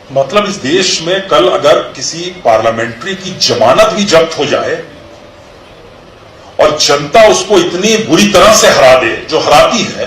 मतलब इस देश में कल अगर किसी पार्लियामेंट्री की जमानत भी जब्त हो जाए और जनता उसको इतनी बुरी तरह से हरा दे जो हराती है,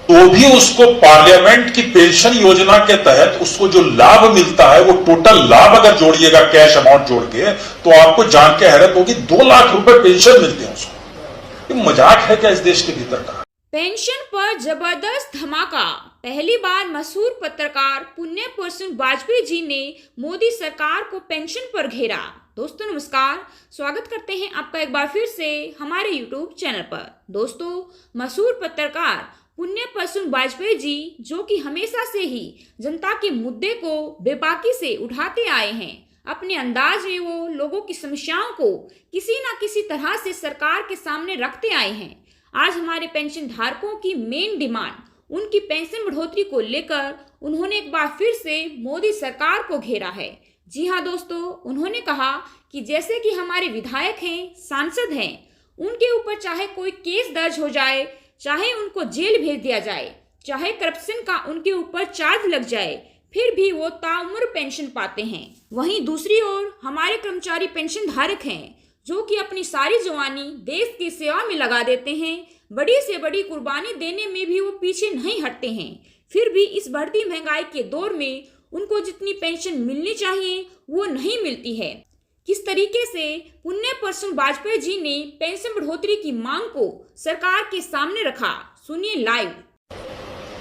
तो भी उसको पार्लियामेंट की पेंशन योजना के तहत उसको जो लाभ मिलता है वो टोटल लाभ अगर जोड़िएगा कैश अमाउंट जोड़ के, तो आपको जान के हैरत होगी 2 लाख रुपए पेंशन मिलते हैं उसको। ये मजाक है क्या इस देश के भीतर का? पेंशन पर जबरदस्त धमाका। पहली बार मशहूर पत्रकार पुण्य परसुन वाजपेयी जी ने मोदी सरकार को पेंशन पर घेरा। दोस्तों नमस्कार, स्वागत करते हैं आपका एक बार फिर से हमारे YouTube चैनल पर। दोस्तों, मशहूर पत्रकार पुण्य परसुन वाजपेयी जी, जो कि हमेशा से ही जनता के मुद्दे को बेबाकी से उठाते आए हैं, अपने अंदाज में वो लोगों की समस्याओं को किसी न किसी तरह से सरकार के सामने रखते आए हैं। आज हमारे पेंशन धारकों की मेन डिमांड उनकी पेंशन बढ़ोतरी को लेकर उन्होंने एक बार फिर से मोदी सरकार को घेरा है। जी हाँ दोस्तों, उन्होंने कहा कि जैसे कि हमारे विधायक हैं, सांसद हैं, उनके ऊपर चाहे कोई केस दर्ज हो जाए, चाहे उनको जेल भेज दिया जाए, चाहे करप्शन का उनके ऊपर चार्ज लग जाए, फिर भी वो ताउम्र पेंशन पाते हैं। वहीं दूसरी ओर हमारे कर्मचारी पेंशन धारक हैं जो कि अपनी सारी जवानी देश की सेवा में लगा देते हैं। बड़ी से बड़ी कुर्बानी देने में भी वो पीछे नहीं हटते हैं। फिर भी इस बढ़ती महंगाई के दौर में उनको जितनी पेंशन मिलनी चाहिए वो नहीं मिलती है। किस तरीके से पुण्य परसुन वाजपेयी जी ने पेंशन बढ़ोतरी की मांग को सरकार के सामने रखा, सुनिए लाइव।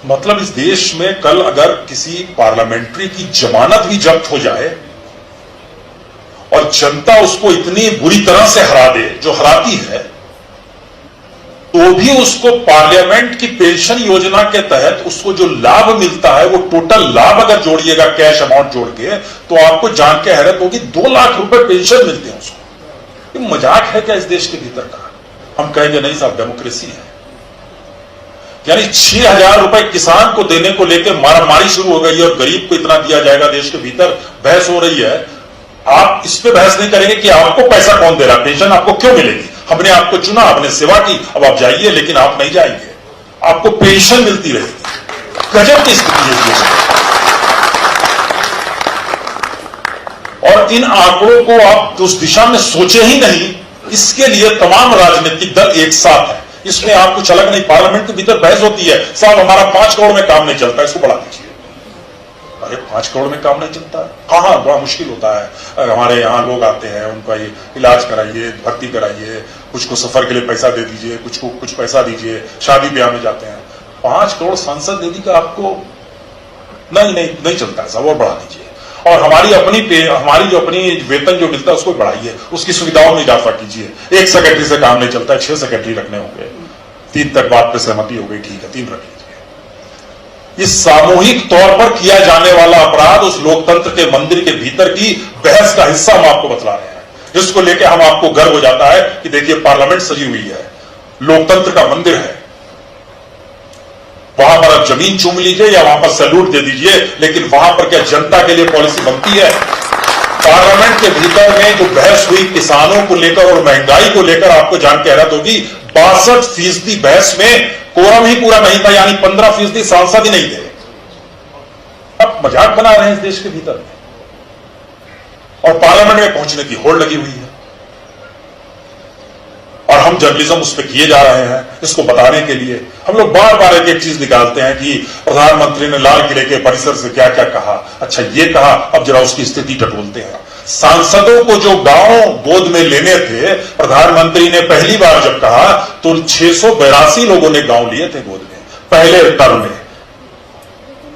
मतलब इस देश में कल अगर किसी पार्लियामेंट्री की जमानत भी जब्त हो जाए और जनता उसको इतनी बुरी तरह से हरा दे जो हराती है, तो भी उसको पार्लियामेंट की पेंशन योजना के तहत उसको जो लाभ मिलता है वो टोटल लाभ अगर जोड़िएगा कैश अमाउंट जोड़ के, तो आपको जान के हैरत होगी 2 लाख रुपए पेंशन मिलते हैं उसको। ये मजाक है क्या इस देश के भीतर का? हम कहेंगे नहीं साहब, डेमोक्रेसी है। यानी 6,000 रुपए किसान को देने को लेकर मारामारी शुरू हो गई और गरीब को इतना दिया जाएगा, देश के भीतर बहस हो रही है। आप इस पे बहस नहीं करेंगे कि आपको पैसा कौन दे रहा, पेंशन आपको क्यों मिलेगी? हमने आपको चुना, आपने सेवा की, अब आप जाइए, लेकिन आप नहीं जाएंगे, आपको पेंशन मिलती रहेगी। गजब की स्थिति है। और इन आंकड़ों को आप उस दिशा में सोचे ही नहीं, इसके लिए तमाम राजनीतिक दल एक साथ है। इसमें आप कुछ अलग नहीं। पार्लियामेंट के भीतर बहस होती है, साहब हमारा 5 करोड़ में काम नहीं चलता, इसको बढ़ा दीजिए। अरे 5 करोड़ में काम नहीं चलता है? हाँ, बड़ा मुश्किल होता है। हमारे यहाँ लोग आते हैं, उनका ये इलाज कराइए, भर्ती कराइए, कुछ को सफर के लिए पैसा दे दीजिए, कुछ को कुछ पैसा दीजिए, शादी ब्याह में जाते हैं। 5 करोड़ सांसद दे दी का आपको नहीं चलता है साहब, और बढ़ा दीजिए। और हमारी जो अपनी वेतन जो मिलता है उसको बढ़ाइए, उसकी सुविधाओं में इजाफा कीजिए। 1 सेक्रेटरी से काम नहीं चलता है, 6 सेक्रेटरी रखने होंगे। 3 तक बात पर सहमति हो गई, ठीक है 3 रख लीजिए। इस सामूहिक तौर पर किया जाने वाला अपराध उस लोकतंत्र के मंदिर के भीतर की बहस का हिस्सा हम आपको बतला रहे हैं, जिसको लेकर हम आपको गर्व हो जाता है कि देखिए पार्लियामेंट सजी हुई है, लोकतंत्र का मंदिर है। वहां पर आप जमीन चूम लीजिए या वहां पर सैल्यूट दे दीजिए, लेकिन वहां पर क्या जनता के लिए पॉलिसी बनती है? पार्लियामेंट के भीतर में जो बहस हुई किसानों को लेकर और महंगाई को लेकर, आपको जान के हैरत होगी 62% बहस में कोरम ही पूरा नहीं था, यानी 15% सांसद ही नहीं थे। अब मजाक बना रहे हैं इस देश के भीतर में, और पार्लियामेंट में पहुंचने की होड़ लगी हुई है। और हम जर्नलिज्म उस पर किए जा रहे हैं, इसको बताने के लिए हम लोग बार बार एक चीज निकालते हैं कि प्रधानमंत्री ने लाल किले के परिसर से क्या क्या कहा। अच्छा ये कहा, अब जरा उसकी स्थिति टटोलते हैं। सांसदों को जो गांव गोद में लेने थे, प्रधानमंत्री ने पहली बार जब कहा तो 682 लोगों ने गांव लिए थे गोद में, पहले टर्म में,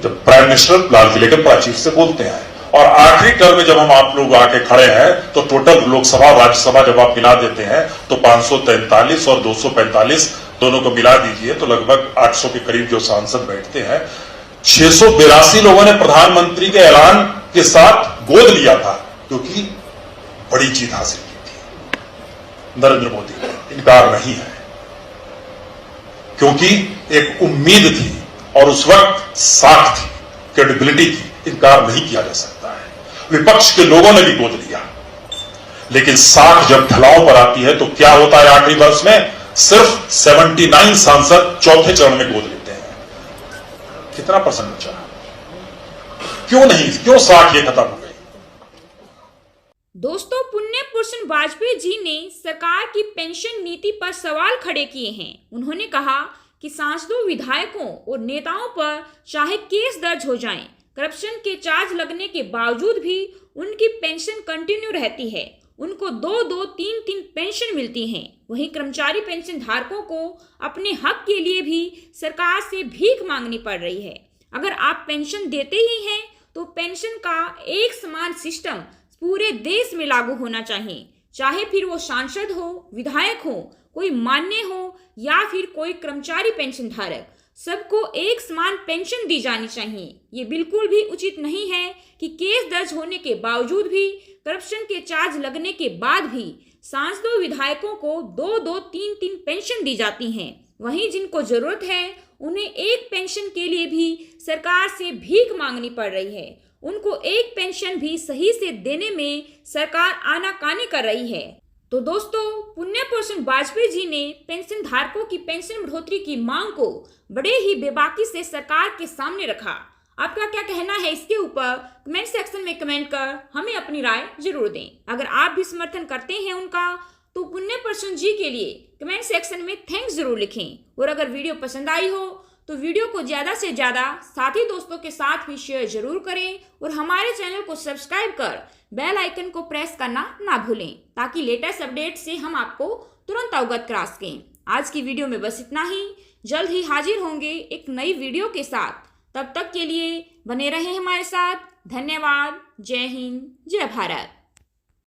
जब प्राइम मिनिस्टर लाल किले के प्राचीर से बोलते हैं। और आखिरी टर्म में जब हम आप लोग आके खड़े हैं, तो टोटल लोकसभा राज्यसभा जब आप मिला देते हैं तो 543 और 245 दोनों को मिला दीजिए तो लगभग 800 के करीब जो सांसद बैठते हैं। 682 लोगों ने प्रधानमंत्री के ऐलान के साथ गोद लिया था, क्योंकि बड़ी जीत हासिल की थी। नरेंद्र मोदी ने इनकार नहीं है, क्योंकि एक उम्मीद थी और उस वक्त साख थी, क्रेडिबिलिटी थी, इनकार नहीं किया जा सकता है। विपक्ष के लोगों ने भी गोद लिया, लेकिन साख जब ढलाव पर आती है तो क्या होता है? आखिरी वर्ष में सिर्फ 79 सांसद चौथे चरण में गोद लेते हैं। कितना % बचा? क्यों नहीं, क्यों 60 ये खत्म हो गई? दोस्तों, पुण्य पुरुष वाजपेयी जी ने सरकार की पेंशन नीति पर सवाल खड़े किए हैं। उन्होंने कहा कि सांसदों, विधायकों और नेताओं पर चाहे केस दर्ज हो जाएं, करप्शन के चार्ज लगने के बावजूद भी उनकी पेंशन कंटिन्यू रहती है। उनको 2-2, 3-3 पेंशन मिलती हैं। वहीं कर्मचारी पेंशन धारकों को अपने हक के लिए भी सरकार से भीख मांगनी पड़ रही है। अगर आप पेंशन देते ही हैं तो पेंशन का एक समान सिस्टम पूरे देश में लागू होना चाहिए, चाहे फिर वो सांसद हो, विधायक हो, कोई मान्य हो या फिर कोई कर्मचारी पेंशन धारक, सबको एक समान पेंशन दी जानी चाहिए। ये बिल्कुल भी उचित नहीं है कि केस दर्ज होने के बावजूद भी, करप्शन के चार्ज लगने के बाद भी सांसदों, विधायकों को 2-2, 3-3 पेंशन दी जाती हैं। वहीं जिनको जरूरत है उन्हें एक पेंशन के लिए भी सरकार से भीख मांगनी पड़ रही है। उनको एक पेंशन भी सही से देने में सरकार आनाकानी कर रही है। तो दोस्तों, पुण्य पुरुष वाजपेयी जी ने पेंशन धारकों की पेंशन बढ़ोतरी की मांग को बड़े ही बेबाकी से सरकार के सामने रखा। आपका क्या कहना है इसके ऊपर कमेंट सेक्शन में कमेंट कर हमें अपनी राय जरूर दें। अगर आप भी समर्थन करते हैं उनका तो पुण्य पुरुष जी के लिए कमेंट सेक्शन में थैंक्स जरूर लिखें। और अगर वीडियो पसंद आई हो तो वीडियो को ज़्यादा से ज़्यादा साथी दोस्तों के साथ भी शेयर जरूर करें और हमारे चैनल को सब्सक्राइब कर बेल आइकन को प्रेस करना ना भूलें, ताकि लेटेस्ट अपडेट से हम आपको तुरंत अवगत करा सकें। आज की वीडियो में बस इतना ही। जल्द ही हाजिर होंगे एक नई वीडियो के साथ। तब तक के लिए बने रहें हमारे साथ। धन्यवाद। जय हिंद, जय भारत।